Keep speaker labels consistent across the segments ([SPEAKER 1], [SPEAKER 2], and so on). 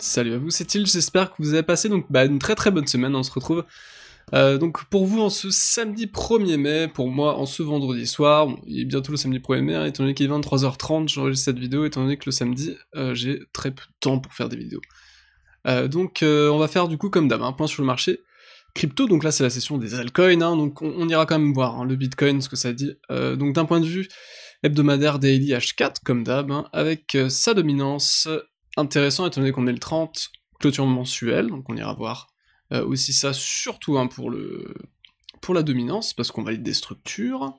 [SPEAKER 1] Salut à vous, c'est Til, j'espère que vous avez passé une très bonne semaine. On se retrouve donc pour vous en ce samedi 1er mai, pour moi en ce vendredi soir. Bon, il est bientôt le samedi 1er mai, hein, étant donné qu'il est 23h30, j'enregistre cette vidéo, étant donné que le samedi, j'ai très peu de temps pour faire des vidéos. On va faire du coup comme d'hab, un point sur le marché crypto. Donc là c'est la session des altcoins, hein, donc on ira quand même voir le Bitcoin, ce que ça dit. Donc d'un point de vue hebdomadaire, daily H4, comme d'hab, hein, avec sa dominance. Intéressant étant donné qu'on est le 30, clôture mensuelle, donc on ira voir aussi ça, surtout hein, pour la dominance, parce qu'on valide des structures.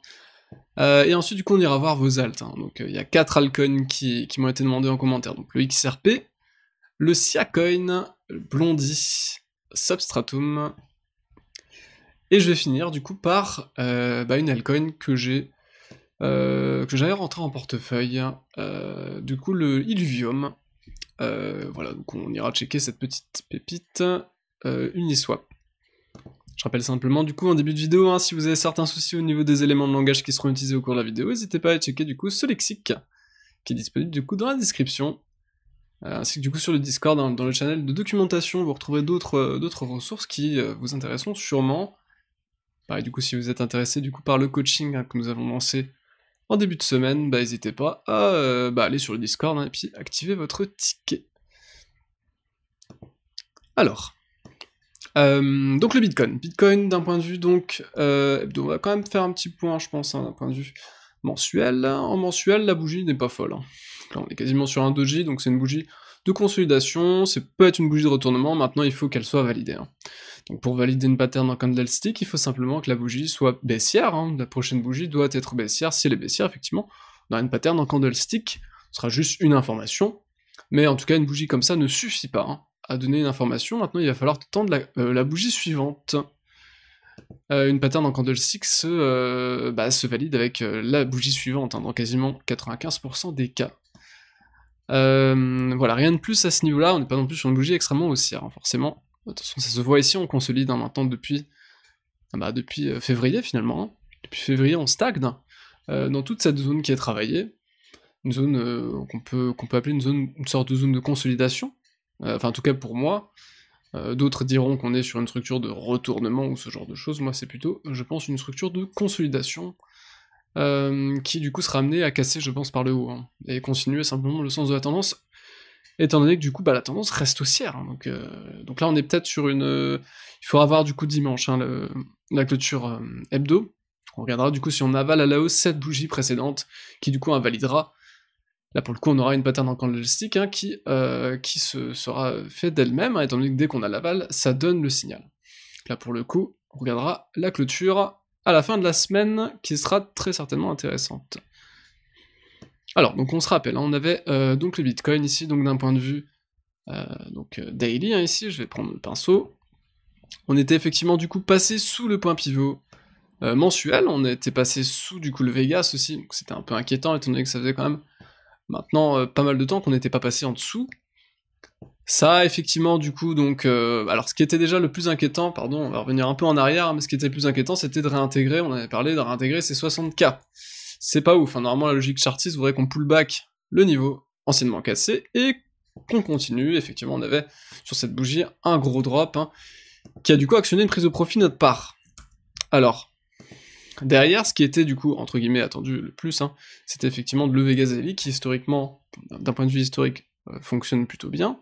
[SPEAKER 1] Et ensuite du coup on ira voir vos alts, hein. Donc il y a 4 altcoins qui m'ont été demandés en commentaire, donc le XRP, le Siacoin, le Blondie, Substratum, et je vais finir du coup par une altcoin que j'avais rentré en portefeuille, du coup le Illuvium. Voilà, donc on ira checker cette petite pépite Uniswap. Je rappelle simplement, du coup, en début de vidéo, hein, si vous avez certains soucis au niveau des éléments de langage qui seront utilisés au cours de la vidéo, n'hésitez pas à checker du coup ce lexique, qui est disponible du coup dans la description, ainsi que du coup sur le Discord, hein, dans le channel de documentation, vous retrouverez d'autres ressources qui vous intéresseront sûrement. Pareil, du coup, si vous êtes intéressé du coup par le coaching hein, que nous avons lancé en début de semaine, n'hésitez pas à aller sur le Discord hein, et puis activer votre ticket. Alors, donc le Bitcoin. Bitcoin d'un point de vue donc hebdo, on va quand même faire un petit point, je pense, hein, d'un point de vue mensuel. En mensuel, la bougie n'est pas folle. Hein. Là, on est quasiment sur un doji, donc c'est une bougie de consolidation, c'est peut être une bougie de retournement, maintenant il faut qu'elle soit validée. Hein. Donc pour valider une pattern en candlestick, il faut simplement que la bougie soit baissière, hein. La prochaine bougie doit être baissière. Si elle est baissière, effectivement, on a une pattern en candlestick, ce sera juste une information, mais en tout cas une bougie comme ça ne suffit pas hein, à donner une information. Maintenant il va falloir attendre la bougie suivante. Une pattern en candlestick se valide avec la bougie suivante, hein, dans quasiment 95% des cas. Voilà, rien de plus à ce niveau-là, on n'est pas non plus sur une bougie extrêmement haussière, hein, forcément. De toute façon, ça se voit ici, on consolide hein, maintenant depuis février finalement. Hein. Depuis février, on stagne dans toute cette zone qui est travaillée. Une zone qu'on peut appeler une sorte de zone de consolidation. Enfin, en tout cas pour moi. D'autres diront qu'on est sur une structure de retournement ou ce genre de choses. Moi, c'est plutôt, je pense, une structure de consolidation qui du coup sera amenée à casser, je pense, par le haut, hein, et continuer simplement le sens de la tendance, étant donné que du coup, la tendance reste haussière. Hein, donc là, on est peut-être sur une... il faudra voir du coup dimanche, hein, la clôture hebdo. On regardera du coup si on avale à la hausse cette bougie précédente, qui du coup invalidera. Là, pour le coup, on aura une pattern en candlestick hein, qui sera fait d'elle-même, hein, étant donné que dès qu'on a l'aval, ça donne le signal. Là, pour le coup, on regardera la clôture à la fin de la semaine, qui sera très certainement intéressante. Alors, donc on se rappelle, hein, on avait donc le Bitcoin ici, donc d'un point de vue daily, hein, ici, je vais prendre le pinceau. On était effectivement du coup passé sous le point pivot mensuel, on était passé sous du coup le Vegas aussi, donc c'était un peu inquiétant, étant donné que ça faisait quand même maintenant pas mal de temps qu'on n'était pas passé en dessous. Ça a effectivement du coup donc... alors ce qui était déjà le plus inquiétant, pardon, on va revenir un peu en arrière, mais ce qui était le plus inquiétant c'était de réintégrer, on avait parlé de réintégrer ces 60K. C'est pas ouf, hein, normalement la logique chartiste voudrait qu'on pull back le niveau anciennement cassé, et qu'on continue. Effectivement on avait sur cette bougie un gros drop, hein, qui a du coup actionné une prise de profit de notre part. Alors... derrière, ce qui était du coup, entre guillemets, attendu le plus, hein, c'était effectivement de lever Gazali, qui historiquement, d'un point de vue historique, fonctionne plutôt bien,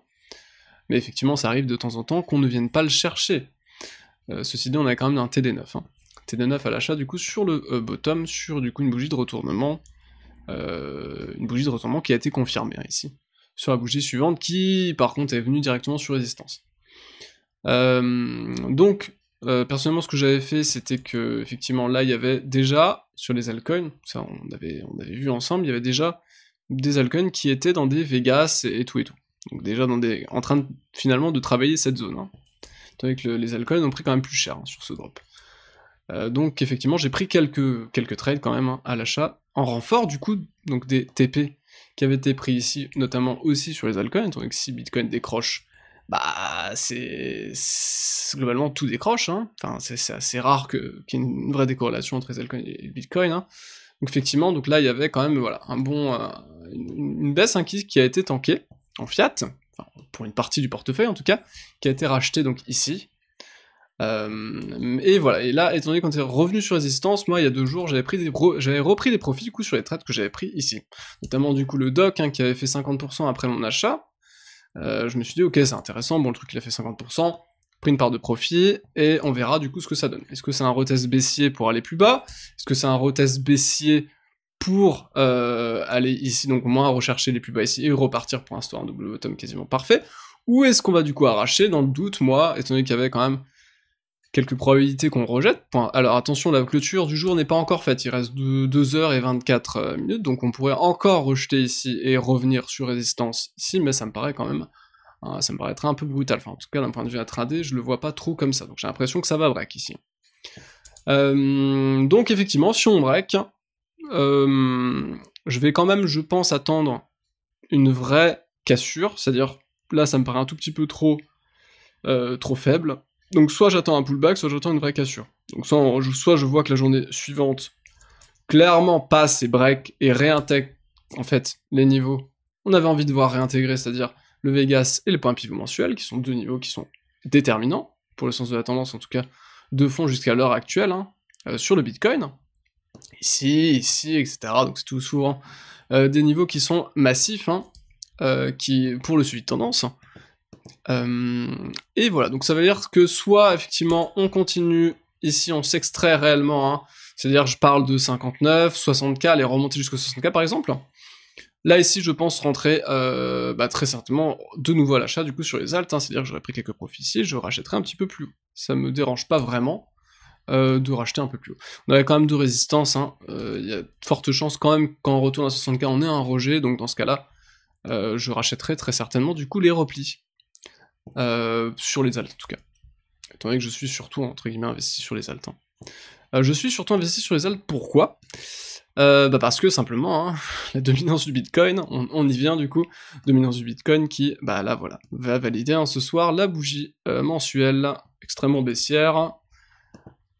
[SPEAKER 1] mais effectivement ça arrive de temps en temps qu'on ne vienne pas le chercher. Ceci dit, on a quand même un TD9, hein. TD9 à l'achat du coup sur le bottom, sur du coup une bougie de retournement, qui a été confirmée hein, ici, sur la bougie suivante, qui par contre est venue directement sur résistance. Personnellement, ce que j'avais fait, c'était que, effectivement, là, il y avait déjà, sur les altcoins, ça on avait vu ensemble, il y avait déjà des altcoins qui étaient dans des Vegas et tout et tout. Donc déjà en train finalement de travailler cette zone. Hein. Tandis que les altcoins ont pris quand même plus cher hein, sur ce drop. Donc effectivement, j'ai pris quelques trades quand même hein, à l'achat, en renfort du coup, donc des TP qui avaient été pris ici, notamment aussi sur les altcoins, donc si Bitcoin décroche, c'est globalement tout décroche, hein. Enfin, c'est assez rare qu'il y ait une vraie décorrélation entre les altcoins et le Bitcoin, hein. Donc effectivement, donc là il y avait quand même voilà, une baisse hein, qui a été tankée, en fiat, enfin pour une partie du portefeuille en tout cas, qui a été racheté donc ici. Et voilà, et là, étant donné qu'on est revenu sur résistance, moi il y a 2 jours, j'avais repris des profits du coup sur les trades que j'avais pris ici. Notamment du coup le doc qui avait fait 50% après mon achat. Je me suis dit ok c'est intéressant, bon le truc il a fait 50%, pris une part de profit, et on verra du coup ce que ça donne. Est-ce que c'est un retest baissier pour aller plus bas? Est-ce que c'est un retest baissier pour aller ici, donc moins rechercher les plus bas ici, et repartir pour l'instant un double bottom quasiment parfait? Ou est-ce qu'on va du coup arracher? Dans le doute, moi, étant donné qu'il y avait quand même quelques probabilités qu'on rejette. Alors attention, la clôture du jour n'est pas encore faite, il reste 2h24 minutes, donc on pourrait encore rejeter ici et revenir sur résistance ici, mais ça me paraît quand même, ça me paraîtrait un peu brutal, enfin en tout cas d'un point de vue intraday, je le vois pas trop comme ça, donc j'ai l'impression que ça va break ici. Donc effectivement, si on break, je vais quand même, je pense, attendre une vraie cassure, c'est-à-dire, là ça me paraît un tout petit peu trop faible, donc soit j'attends un pullback, soit j'attends une vraie cassure. Donc soit je vois que la journée suivante clairement passe et break et réintègre en fait les niveaux. On avait envie de voir réintégrer, c'est-à-dire le Vegas et le point pivot mensuel, qui sont 2 niveaux qui sont déterminants, pour le sens de la tendance en tout cas, de fond jusqu'à l'heure actuelle, sur le Bitcoin. Ici, etc. Donc c'est tout souvent des niveaux qui sont massifs, qui, pour le suivi de tendance. Et voilà, donc ça veut dire que soit effectivement on continue, ici on s'extrait réellement, c'est-à-dire je parle de 59, 60k, aller remonter jusqu'au 60k par exemple. Là ici je pense rentrer très certainement de nouveau à l'achat du coup sur les alts, c'est-à-dire que j'aurais pris quelques profits ici, je rachèterai un petit peu plus haut. Ça me dérange pas vraiment de racheter un peu plus haut. On avait quand même 2 résistances, il y a de fortes chances quand même quand on retourne à 60k on ait un rejet, donc dans ce cas-là je rachèterai très certainement du coup les replis. Sur les alts en tout cas, étant donné que je suis surtout entre guillemets investi sur les alts. Je suis surtout investi sur les alts, pourquoi? Parce que simplement, la dominance du Bitcoin, on y vient du coup, dominance du Bitcoin qui, là voilà, va valider ce soir la bougie mensuelle extrêmement baissière,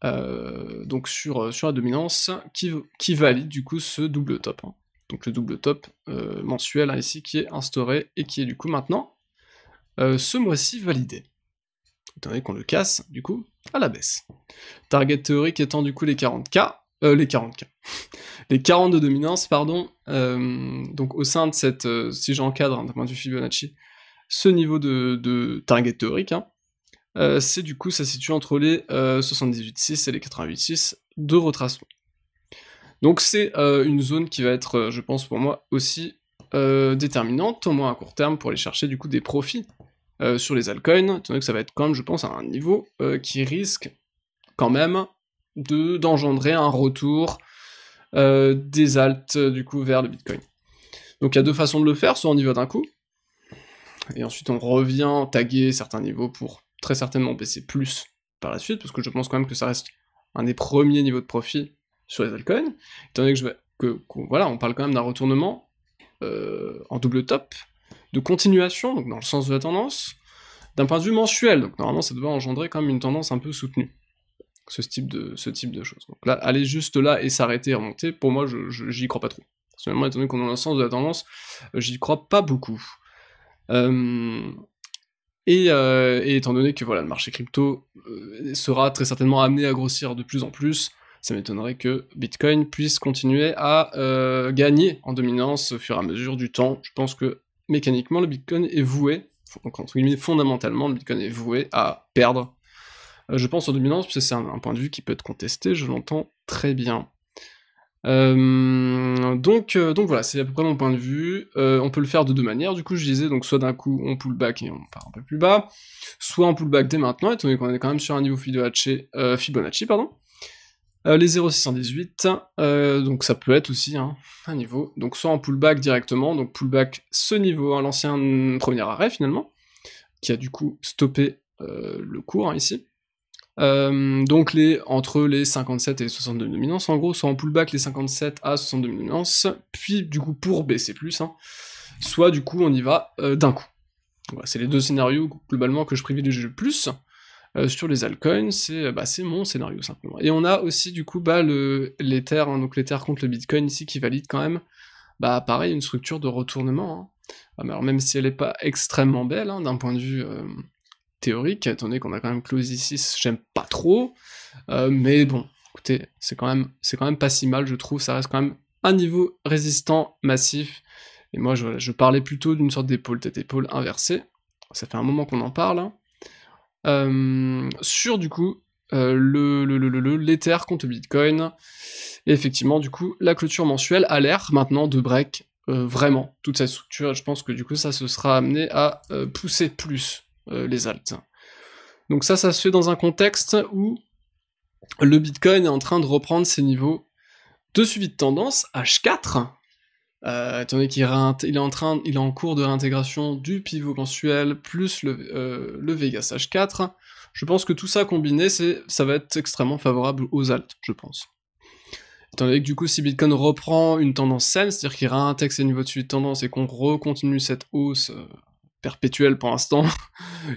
[SPEAKER 1] donc sur la dominance, qui valide du coup ce double top. Donc le double top mensuel ici qui est instauré et qui est du coup maintenant ce mois-ci validé, étant donné qu'on le casse, du coup, à la baisse. Target théorique étant du coup les 40k, les 40 de dominance, pardon, donc au sein de cette, si j'encadre d'un point de vue Fibonacci, ce niveau de target théorique, c'est du coup, ça se situe entre les 78,6 et les 88,6 de retracement. Donc c'est une zone qui va être, je pense pour moi, aussi déterminante, au moins à court terme, pour aller chercher du coup des profits sur les altcoins, étant donné que ça va être quand même, je pense, à un niveau qui risque quand même d'engendrer un retour des alts du coup vers le Bitcoin. Donc il y a 2 façons de le faire, soit on y va d'un coup, et ensuite on revient taguer certains niveaux pour très certainement baisser plus par la suite, parce que je pense quand même que ça reste un des premiers niveaux de profit sur les altcoins, étant donné voilà, on parle quand même d'un retournement en double top, de continuation, donc dans le sens de la tendance, d'un point de vue mensuel, donc normalement ça devrait engendrer quand même une tendance un peu soutenue, ce type de choses. Donc là, aller juste là et s'arrêter et remonter, pour moi, j'y crois pas trop. Personnellement, étant donné qu'on est dans le sens de la tendance, j'y crois pas beaucoup. Et étant donné que voilà, le marché crypto sera très certainement amené à grossir de plus en plus, ça m'étonnerait que Bitcoin puisse continuer à gagner en dominance au fur et à mesure du temps. Je pense que mécaniquement, le Bitcoin est voué, donc entre guillemets, fondamentalement, le Bitcoin est voué à perdre. Je pense en dominance, parce que c'est un point de vue qui peut être contesté, je l'entends très bien. Donc voilà, c'est à peu près mon point de vue. On peut le faire de 2 manières, du coup je disais, donc soit d'un coup on pull back et on part un peu plus bas, soit on pull back dès maintenant, étant donné qu'on est quand même sur un niveau Fibonacci, les 0,618, donc ça peut être aussi un niveau, donc soit en pullback directement, donc pullback ce niveau, l'ancien premier arrêt finalement, qui a du coup stoppé le cours ici, donc entre les 57 et les 62 de dominance, en gros, soit en pullback les 57 à 62 de dominance, puis du coup pour baisser plus, soit du coup on y va d'un coup. Voilà, c'est les 2 scénarios globalement que je privilégie le plus. Sur les altcoins, c'est mon scénario simplement. Et on a aussi du coup l'Ether, donc l'Ether contre le Bitcoin ici qui valide quand même, pareil, une structure de retournement. Ah, mais alors même si elle est pas extrêmement belle, hein, d'un point de vue théorique, étant donné qu'on a quand même Close ici, j'aime pas trop, mais bon, écoutez, c'est quand même pas si mal, je trouve, ça reste quand même un niveau résistant massif, et moi je parlais plutôt d'une sorte d'épaule, tête-épaule inversée, ça fait un moment qu'on en parle, hein. Sur du coup, l'Ether contre le Bitcoin, et effectivement, du coup, la clôture mensuelle a l'air maintenant de break vraiment toute sa structure, et je pense que du coup ça se sera amené à pousser plus les alts. Donc ça se fait dans un contexte où le Bitcoin est en train de reprendre ses niveaux de suivi de tendance H4, étant donné qu'il est en cours de réintégration du pivot mensuel plus le Vegas H4. Je pense que tout ça combiné, ça va être extrêmement favorable aux alts, je pense. Étant donné que du coup, si Bitcoin reprend une tendance saine, c'est-à-dire qu'il réintègre ses niveaux de suivi de tendance et qu'on recontinue cette hausse perpétuelle pour l'instant,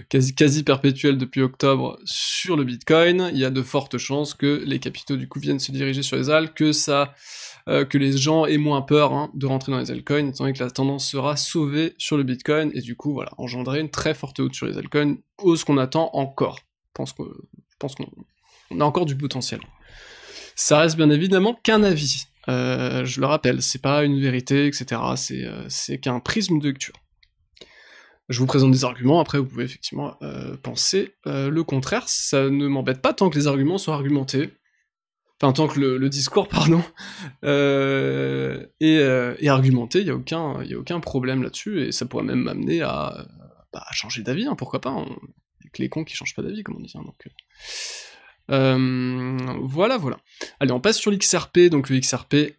[SPEAKER 1] quasi perpétuelle depuis octobre sur le Bitcoin, il y a de fortes chances que les capitaux du coup viennent se diriger sur les alts, que les gens aient moins peur hein, de rentrer dans les altcoins, étant donné que la tendance sera sauvée sur le Bitcoin, et du coup voilà, engendrer une très forte hausse sur les altcoins, hausse qu'on attend encore. Je pense qu'on a encore du potentiel. Ça reste bien évidemment qu'un avis, je le rappelle, c'est pas une vérité, etc., c'est qu'un prisme de lecture. Je vous présente des arguments, après vous pouvez effectivement penser le contraire, ça ne m'embête pas tant que les arguments soient argumentés, enfin tant que le discours, pardon, est argumenté, il y a aucun problème là-dessus, et ça pourrait même m'amener à changer d'avis, hein, pourquoi pas, avec les cons qui changent pas d'avis, comme on dit, hein, donc... voilà. Allez, on passe sur l'XRP, donc le XRP...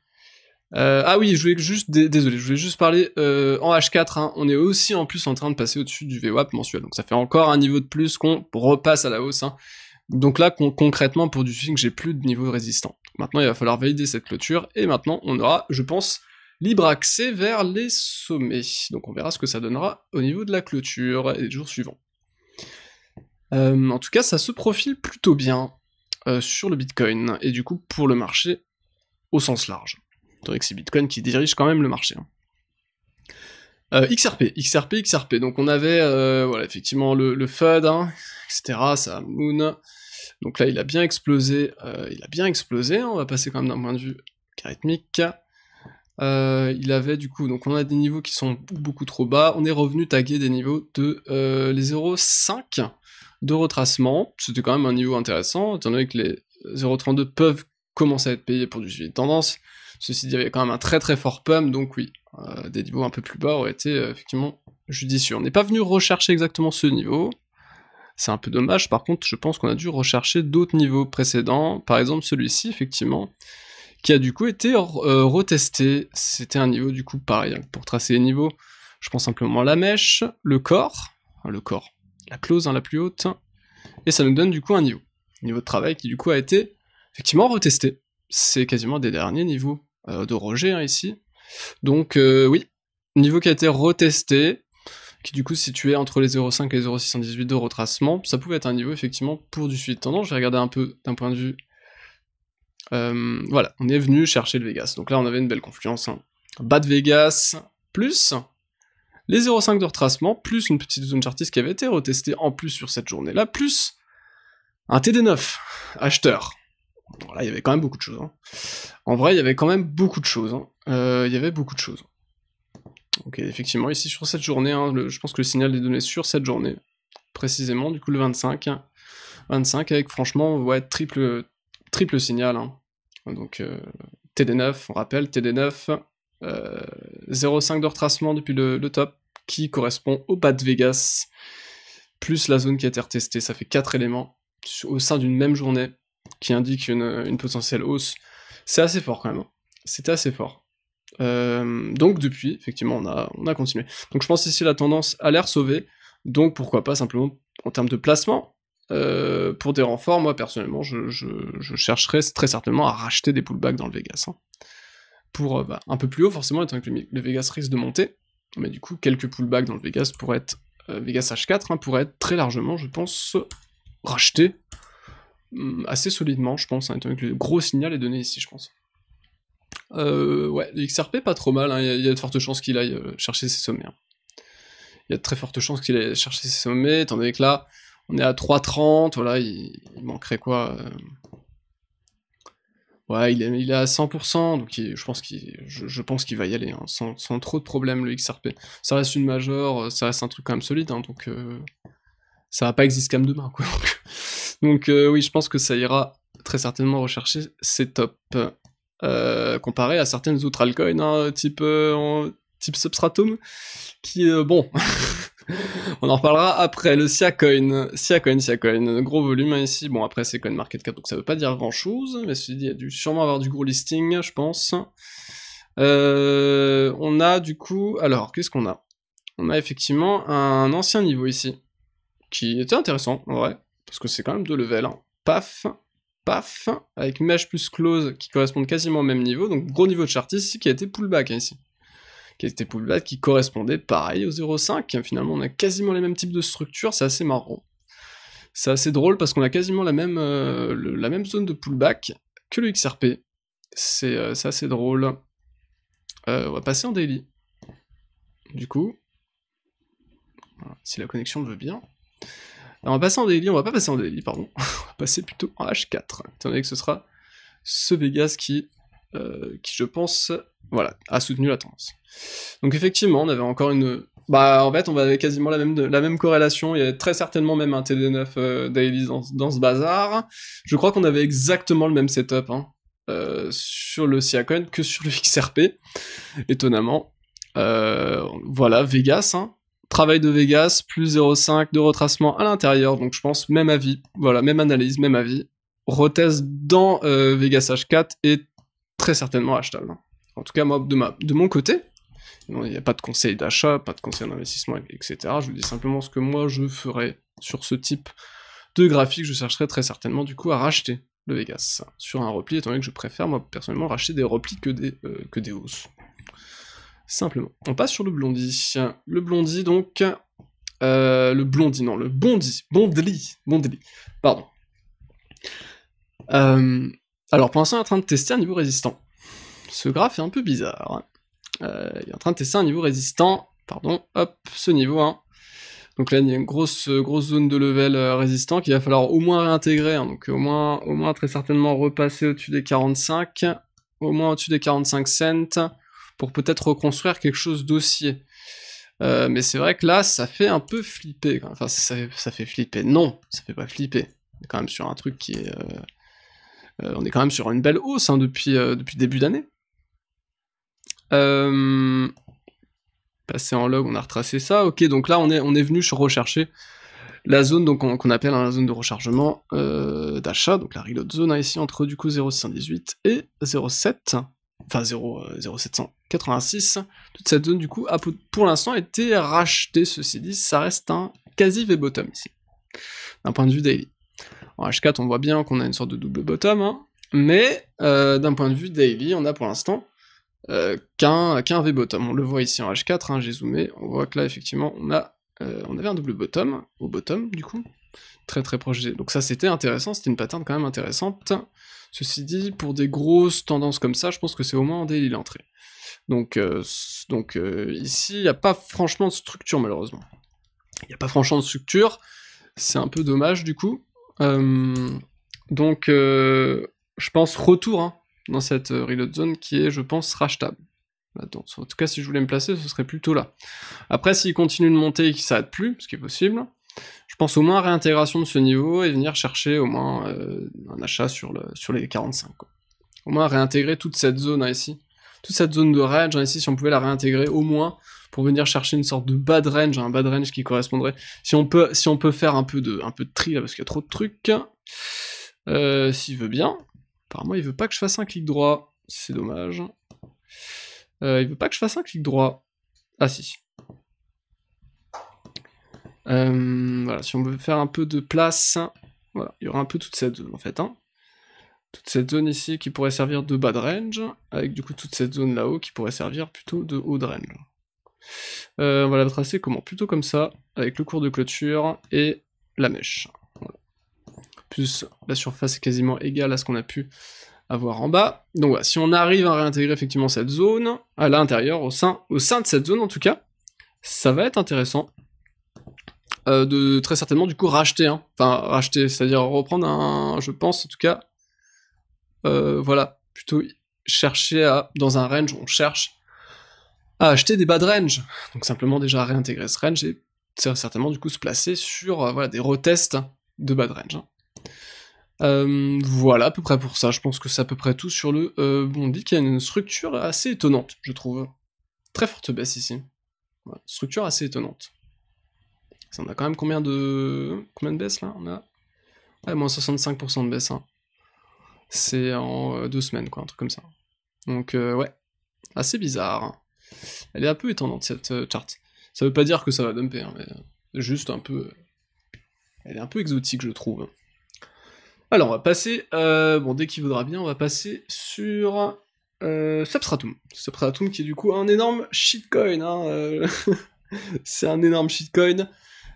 [SPEAKER 1] ah oui, je voulais juste parler en H4, hein, on est aussi en plus en train de passer au-dessus du VWAP mensuel, donc ça fait encore un niveau de plus qu'on repasse à la hausse, hein. Donc là, concrètement, pour du swing, j'ai plus de niveau résistant. Maintenant, il va falloir valider cette clôture, et maintenant, on aura, je pense, libre accès vers les sommets. Donc on verra ce que ça donnera au niveau de la clôture et des jours suivants. En tout cas, ça se profile plutôt bien sur le Bitcoin, et du coup, pour le marché au sens large. Avec c'est Bitcoin qui dirige quand même le marché. Hein. XRP. Donc on avait, voilà, effectivement le FUD, hein, etc. Ça Moon. Donc là, il a bien explosé. On va passer quand même d'un point de vue logarithmique. Il avait du coup, donc on a des niveaux qui sont beaucoup trop bas. On est revenu taguer des niveaux de les 0,5 de retracement. C'était quand même un niveau intéressant, étant donné que les 0,32 peuvent commencer à être payés pour du suivi de tendance. Ceci dit, il y avait quand même un très très fort pump, donc oui, des niveaux un peu plus bas auraient été effectivement judicieux. On n'est pas venu rechercher exactement ce niveau, c'est un peu dommage, par contre je pense qu'on a dû rechercher d'autres niveaux précédents, par exemple celui-ci effectivement, qui a du coup été retesté, c'était un niveau du coup pareil, pour tracer les niveaux, je prends simplement la mèche, le corps, la close hein, la plus haute, et ça nous donne du coup un niveau de travail qui du coup a été effectivement retesté. C'est quasiment des derniers niveaux de Roger hein, ici. Donc oui, niveau qui a été retesté, qui du coup se situait entre les 0,5 et les 0,618 de retracement, ça pouvait être un niveau effectivement pour du suivi de tendance. Je vais regarder un peu d'un point de vue... voilà, on est venu chercher le Vegas. Donc là on avait une belle confluence. Hein. Bas de Vegas, plus les 0,5 de retracement, plus une petite zone chartiste qui avait été retestée en plus sur cette journée-là, plus un TD9, acheteur. Là, il y avait quand même beaucoup de choses. Hein. En vrai, il y avait quand même beaucoup de choses. Hein. Donc effectivement, ici sur cette journée, hein, je pense que le signal est donné sur cette journée, précisément, du coup le 25. 25 avec franchement, ouais, triple signal. Hein. Donc TD9, on rappelle, TD9, 0,5 de retracement depuis le top, qui correspond au bas de Vegas, plus la zone qui a été retestée, ça fait 4 éléments au sein d'une même journée, qui indique une potentielle hausse. C'est assez fort quand même, hein. C'était assez fort. Donc depuis, effectivement, on a continué. Donc je pense ici la tendance a l'air sauvée, donc pourquoi pas simplement en termes de placement, pour des renforts, moi personnellement, je chercherais très certainement à racheter des pullbacks dans le Vegas. Hein. Pour un peu plus haut forcément, étant que le Vegas risque de monter, mais du coup quelques pullbacks dans le Vegas pourraient être, Vegas H4, hein, pourraient être très largement, je pense, rachetés assez solidement, je pense, hein, étant donné que le gros signal est donné ici, je pense. Ouais, le XRP pas trop mal, hein, y a de fortes chances qu'il aille chercher ses sommets. Hein. il y a de très fortes chances qu'il ait cherché ses sommets, étant donné que là, on est à 3,30, voilà, il manquerait quoi Ouais, il est à 100%, donc je pense qu'il va y aller, hein, sans trop de problèmes, le XRP. Ça reste une major, ça reste un truc quand même solide, hein, donc ça va pas exister comme demain, quoi. Donc oui, je pense que ça ira très certainement rechercher ses tops. Comparé à certaines autres altcoins, hein, type Substratum, qui, bon, on en reparlera après, le Siacoin, gros volume hein, ici, bon après c'est CoinMarketCap, donc ça veut pas dire grand chose, mais ceci dit, il y a dû sûrement avoir du gros listing, je pense. On a du coup, alors, qu'est-ce qu'on a? On a effectivement un ancien niveau ici, qui était intéressant, en vrai, parce que c'est quand même 2 levels, hein. Paf, paf, avec Mesh plus Close qui correspondent quasiment au même niveau, donc gros niveau de chart ici qui a été pullback hein, ici. Qui a été pullback, qui correspondait pareil au 0,5, finalement on a quasiment les mêmes types de structures, c'est assez marrant. C'est assez drôle parce qu'on a quasiment la même zone de pullback que le XRP. C'est assez drôle. On va passer en daily. Du coup, voilà, si la connexion le veut bien. Alors on va passer en daily, on va pas passer en daily, pardon. On va passer plutôt en H4, étant donné que ce sera ce Vegas qui je pense, voilà, a soutenu la tendance. Donc effectivement, on avait encore une... Bah en fait, on avait quasiment la même corrélation, il y avait très certainement même un TD9 daily dans ce bazar. Je crois qu'on avait exactement le même setup, hein, sur le Siacoin que sur le XRP, étonnamment. Voilà, Vegas, hein. Travail de Vegas, plus 0,5 de retracement à l'intérieur, donc je pense même avis, voilà, même analyse, même avis. Retest dans Vegas H4 et très certainement H-Tal. En tout cas, moi, de mon côté, il n'y a pas de conseil d'achat, pas de conseil d'investissement, etc. Je vous dis simplement ce que moi je ferais sur ce type de graphique. Je chercherais très certainement du coup à racheter le Vegas sur un repli, étant donné que je préfère moi personnellement racheter des replis que des hausses. Simplement. On passe sur le Blondie. Le Blondie donc... le Blondie, non, le Bondi. Bondly. Pardon. Alors pour l'instant, il est en train de tester un niveau résistant. Ce graphe est un peu bizarre. Il est en train de tester un niveau résistant. Pardon, hop, ce niveau 1. Donc là, il y a une grosse zone de level résistant qu'il va falloir au moins réintégrer. Hein, donc au moins très certainement repasser au-dessus des 45. Au moins au-dessus des 45 cents. Pour peut-être reconstruire quelque chose d'haussier. Mais c'est vrai que là, ça fait un peu flipper. Enfin, ça fait flipper. Non, ça fait pas flipper. On est quand même sur un truc qui est... on est quand même sur une belle hausse hein, depuis le début d'année. Passer en log, on a retracé ça. Ok, donc là, on est venu rechercher la zone qu'on appelle hein, la zone de rechargement d'achat. Donc la reload zone hein, ici entre du coup 0,618 et 0,7. Enfin 0,786. Toute cette zone du coup a pour l'instant été rachetée. Ceci dit, ça reste un quasi V-bottom ici. D'un point de vue daily. En H4, on voit bien qu'on a une sorte de double bottom, hein, mais d'un point de vue daily, on a pour l'instant qu'un V-bottom. On le voit ici en H4, hein, j'ai zoomé, on voit que là, effectivement, on avait un double bottom, au bottom, du coup, très très proche. Donc ça, c'était intéressant, c'était une pattern quand même intéressante. Ceci dit, pour des grosses tendances comme ça, je pense que c'est au moins en daily l'entrée. Donc ici, il n'y a pas franchement de structure, malheureusement. Il n'y a pas franchement de structure, c'est un peu dommage, du coup. Donc je pense retour hein, dans cette reload zone qui est je pense rachetable. En tout cas si je voulais me placer ce serait plutôt là. Après s'il continue de monter et qu'il s'arrête plus, ce qui est possible, je pense au moins réintégration de ce niveau et venir chercher au moins un achat sur les 45 quoi. Au moins réintégrer toute cette zone hein, ici. Toute cette zone de range hein, ici si on pouvait la réintégrer au moins pour venir chercher une sorte de bad range, un bad range qui correspondrait. Si on peut faire un peu de tri là, parce qu'il y a trop de trucs. S'il veut bien. Apparemment, il veut pas que je fasse un clic droit. C'est dommage. Il veut pas que je fasse un clic droit. Ah si. Voilà, si on veut faire un peu de place, voilà, il y aura un peu toute cette zone en fait. Hein. Toute cette zone ici qui pourrait servir de bad range, avec du coup toute cette zone là-haut qui pourrait servir plutôt de haut de range. On va la tracer comment? Plutôt comme ça, avec le cours de clôture et la mèche. Voilà. Plus la surface est quasiment égale à ce qu'on a pu avoir en bas. Donc voilà, si on arrive à réintégrer effectivement cette zone, à l'intérieur, au sein de cette zone en tout cas, ça va être intéressant. de très certainement du coup racheter, hein. Enfin racheter, c'est-à-dire reprendre un, je pense en tout cas, voilà, plutôt chercher à, dans un range, on cherche à acheter des bas de range, donc simplement déjà réintégrer ce range et certainement du coup se placer sur voilà, des retests de bas de range, hein. Voilà, à peu près pour ça, je pense que c'est à peu près tout sur le Bondi, qui a une structure assez étonnante, je trouve. Très forte baisse ici. Ouais, structure assez étonnante. Ça, on a quand même combien de baisse là? On a... Ouais, moins 65% de baisse, hein. C'est en 2 semaines, quoi, un truc comme ça. Donc ouais, assez bizarre. Elle est un peu étonnante cette chart. Ça veut pas dire que ça va dumper, hein, mais juste un peu... Elle est un peu exotique, je trouve. Alors, on va passer... bon, dès qu'il voudra bien, on va passer sur... Substratum. Substratum qui est du coup un énorme shitcoin, hein, c'est un énorme shitcoin.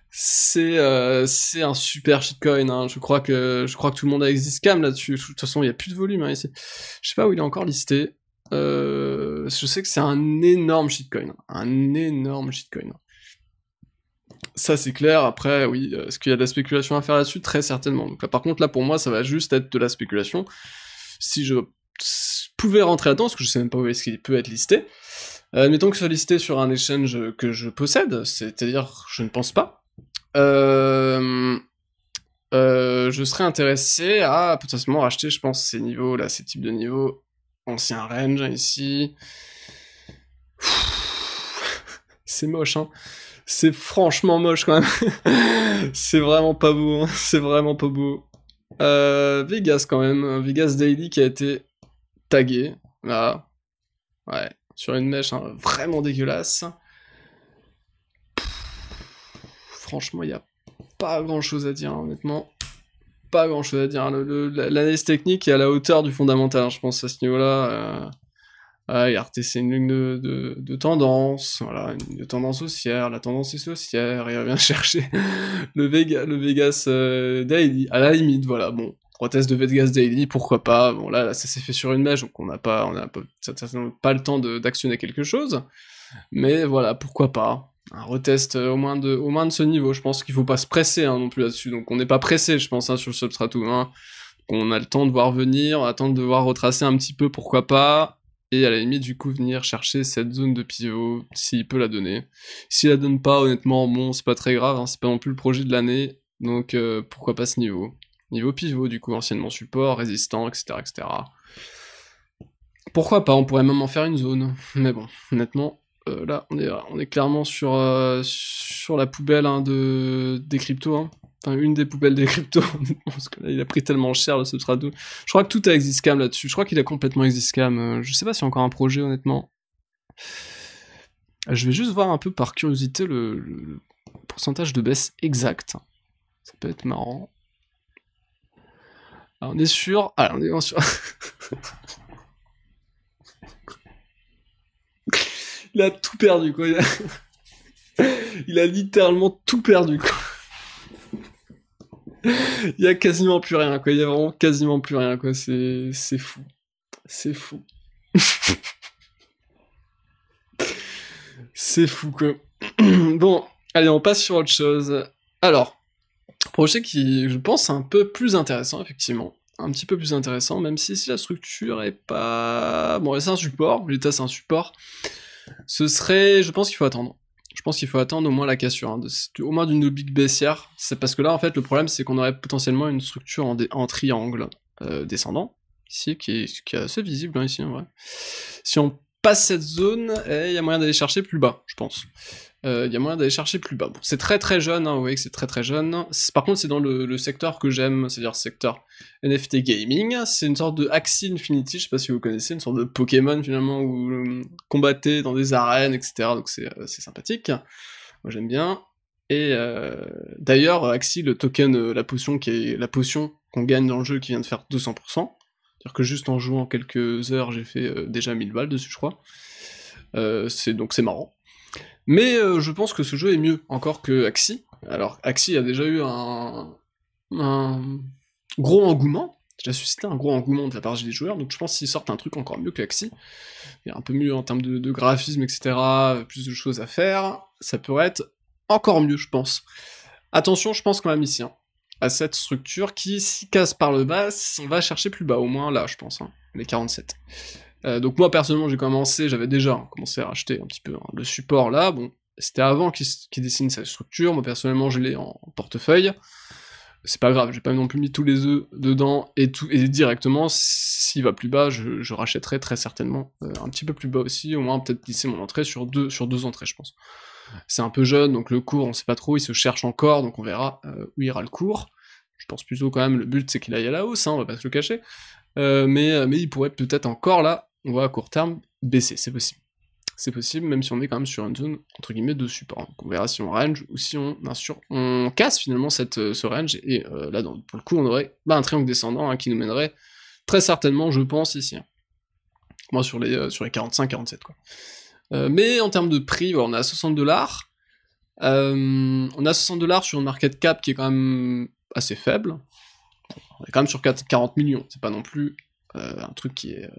[SPEAKER 1] C'est un super shitcoin, hein. Je crois que tout le monde a Exiscam là-dessus. De toute façon, il n'y a plus de volume, hein, ici. Je sais pas où il est encore listé. Je sais que c'est un énorme shitcoin. Un énorme shitcoin. Ça, c'est clair. Après, oui, est-ce qu'il y a de la spéculation à faire là-dessus? Très certainement. Donc là, par contre, là, pour moi, ça va juste être de la spéculation. Si je pouvais rentrer là-dedans, parce que je sais même pas où est-ce qu'il peut être listé. Admettons que ce soit listé sur un exchange que je possède, c'est-à-dire, je ne pense pas. Je serais intéressé à potentiellement racheter, je pense, ces niveaux là, ces types de niveaux, ancien range ici. C'est moche, hein. C'est franchement moche quand même. C'est vraiment pas beau, hein. C'est vraiment pas beau. Vegas quand même, Vegas Daily qui a été tagué, là. Ouais, sur une mèche, hein, vraiment dégueulasse. Franchement, il y a pas grand chose à dire, hein, honnêtement. Pas grand chose à dire. Hein. L'analyse technique est à la hauteur du fondamental, hein, je pense, à ce niveau-là. RT, une ligne de tendance, voilà, une ligne de tendance haussière, la tendance est haussière, et on vient chercher le Vegas Daily, à la limite, voilà, bon, retest de Vegas Daily, pourquoi pas, bon là ça s'est fait sur une mèche, donc on n'a pas certainement pas le temps d'actionner quelque chose, mais voilà, pourquoi pas, un retest au moins de ce niveau, je pense qu'il faut pas se presser hein, non plus là-dessus, donc on n'est pas pressé, je pense, hein, sur le Substratum, hein. On a le temps de voir venir, on attend de voir retracer un petit peu, pourquoi pas, et à la limite, du coup, venir chercher cette zone de pivot, s'il peut la donner. S'il la donne pas, honnêtement, bon, c'est pas très grave, hein, c'est pas non plus le projet de l'année, donc pourquoi pas ce niveau. Niveau pivot, du coup, anciennement support, résistant, etc., etc. Pourquoi pas, on pourrait même en faire une zone, mais bon, honnêtement, là, on est clairement sur la poubelle hein, des cryptos, hein. Enfin, une des poubelles des cryptos, parce que là, il a pris tellement cher le Substratum. Je crois que tout a Exiscam là-dessus, je crois qu'il a complètement Exiscam, je sais pas s'il y a encore un projet, honnêtement. Je vais juste voir un peu par curiosité le pourcentage de baisse exact. Ça peut être marrant. Alors, on est sûr... Ah, on est sûr... Il a tout perdu, quoi. Il a littéralement tout perdu, quoi. Il y a quasiment plus rien, quoi. Il y a vraiment quasiment plus rien, quoi. C'est fou. C'est fou. C'est fou, quoi. Bon, allez, on passe sur autre chose. Alors, projet qui, je pense, est un peu plus intéressant, effectivement. Un petit peu plus intéressant, même si la structure est pas... Bon, c'est un support, l'état c'est un support. Ce serait... Je pense qu'il faut attendre. Je pense qu'il faut attendre au moins la cassure, hein, au moins d'une big baissière. C'est parce que là, en fait, le problème, c'est qu'on aurait potentiellement une structure en triangle descendant, ici, qui est assez visible, hein, ici, en vrai. Si on passe cette zone, il y a moyen d'aller chercher plus bas, je pense. Il y a moyen d'aller chercher plus bas. Bon, c'est très très jeune, hein, vous voyez que c'est très très jeune. Par contre, c'est dans le secteur que j'aime, c'est-à-dire secteur NFT gaming. C'est une sorte de Axie Infinity, je sais pas si vous connaissez, une sorte de Pokémon finalement, où combattez dans des arènes, etc. Donc c'est sympathique. Moi j'aime bien. Et d'ailleurs, Axie, le token, la potion qu'on gagne dans le jeu qui vient de faire 200%. C'est-à-dire que juste en jouant quelques heures, j'ai fait déjà 1000 balles dessus, je crois. Donc c'est marrant. Mais je pense que ce jeu est mieux encore que Axie. Alors, Axie a déjà eu un gros engouement, déjà suscité un gros engouement de la part des joueurs, donc je pense qu'ils sortent un truc encore mieux que Axie. Il y a un peu mieux en termes de graphisme, etc., plus de choses à faire, ça pourrait être encore mieux, je pense. Attention, je pense quand même ici, hein, à cette structure qui, si casse par le bas, on va chercher plus bas, au moins là, je pense, hein, les 47. Donc moi, personnellement, j'avais déjà commencé à racheter un petit peu le support là, bon, c'était avant qu'il dessine sa structure, moi personnellement, je l'ai en portefeuille, c'est pas grave, j'ai pas non plus mis tous les œufs dedans, et directement, s'il va plus bas, je rachèterai très certainement un petit peu plus bas aussi, au moins peut-être glisser mon entrée sur deux entrées, je pense. C'est un peu jeune, donc le cours, on sait pas trop, il se cherche encore, donc on verra où ira le cours. Je pense plutôt quand même, le but c'est qu'il aille à la hausse, hein, on va pas se le cacher. Mais il pourrait peut-être encore là, on va à court terme, baisser, c'est possible. C'est possible, même si on est quand même sur une zone, entre guillemets, de support. Donc on verra si on range, ou si on casse finalement ce range, et là, pour le coup, on aurait un triangle descendant, hein, qui nous mènerait très certainement, je pense, ici. Hein. Moi, sur les 45-47, quoi. Mais en termes de prix, voilà, on est à 60$. On a 60$ sur une market cap qui est quand même assez faible. On est quand même sur 40 millions, c'est pas non plus un truc qui est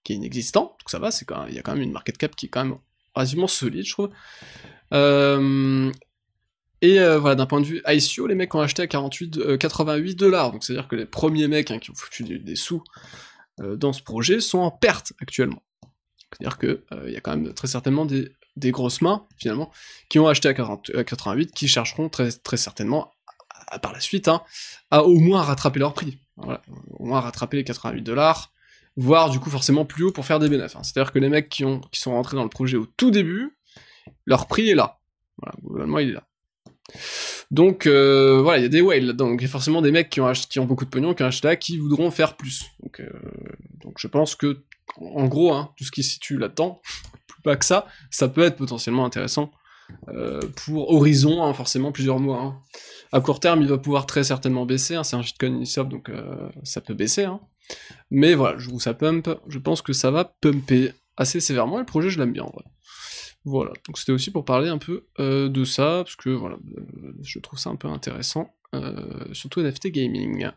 [SPEAKER 1] inexistant, donc ça va, il y a quand même une market cap qui est quand même relativement solide, je trouve. Voilà, d'un point de vue ICO, les mecs ont acheté à 88$, donc c'est-à-dire que les premiers mecs, hein, qui ont foutu des sous dans ce projet sont en perte actuellement. C'est-à-dire que il y a quand même très certainement des grosses mains, finalement, qui ont acheté à 88, qui chercheront très, très certainement, par la suite, hein, à au moins rattraper leur prix. Voilà, au moins rattraper les 88$, voire du coup forcément plus haut pour faire des bénéfices. Hein. C'est-à-dire que les mecs qui sont rentrés dans le projet au tout début, leur prix est là. Voilà, globalement il est là. Donc voilà, il y a des whales là-dedans, donc il y a forcément des mecs qui ont beaucoup de pognon, qui ont acheté là, qui voudront faire plus. Donc je pense que, en gros, hein, tout ce qui se situe là-dedans, plus bas que ça peut être potentiellement intéressant pour Horizon, hein, forcément plusieurs mois. Hein. À court terme, il va pouvoir très certainement baisser, hein, c'est un shitcoin Uniswap, donc ça peut baisser. Hein. Mais voilà, je trouve ça pump, je pense que ça va pumper assez sévèrement, et le projet je l'aime bien en vrai. Voilà, donc c'était aussi pour parler un peu de ça, parce que voilà, je trouve ça un peu intéressant, surtout NFT Gaming.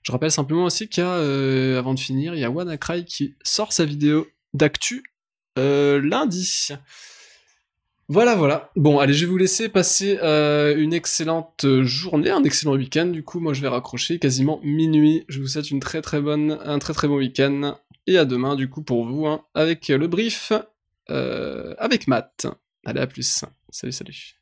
[SPEAKER 1] Je rappelle simplement aussi qu'il y a, avant de finir, il y a WannaCry qui sort sa vidéo d'actu lundi. Voilà. Bon, allez, je vais vous laisser passer une excellente journée, un excellent week-end. Du coup, moi, je vais raccrocher quasiment minuit. Je vous souhaite un très très bon week-end. Et à demain, du coup, pour vous, hein, avec le brief, avec Matt. Allez, à plus. Salut.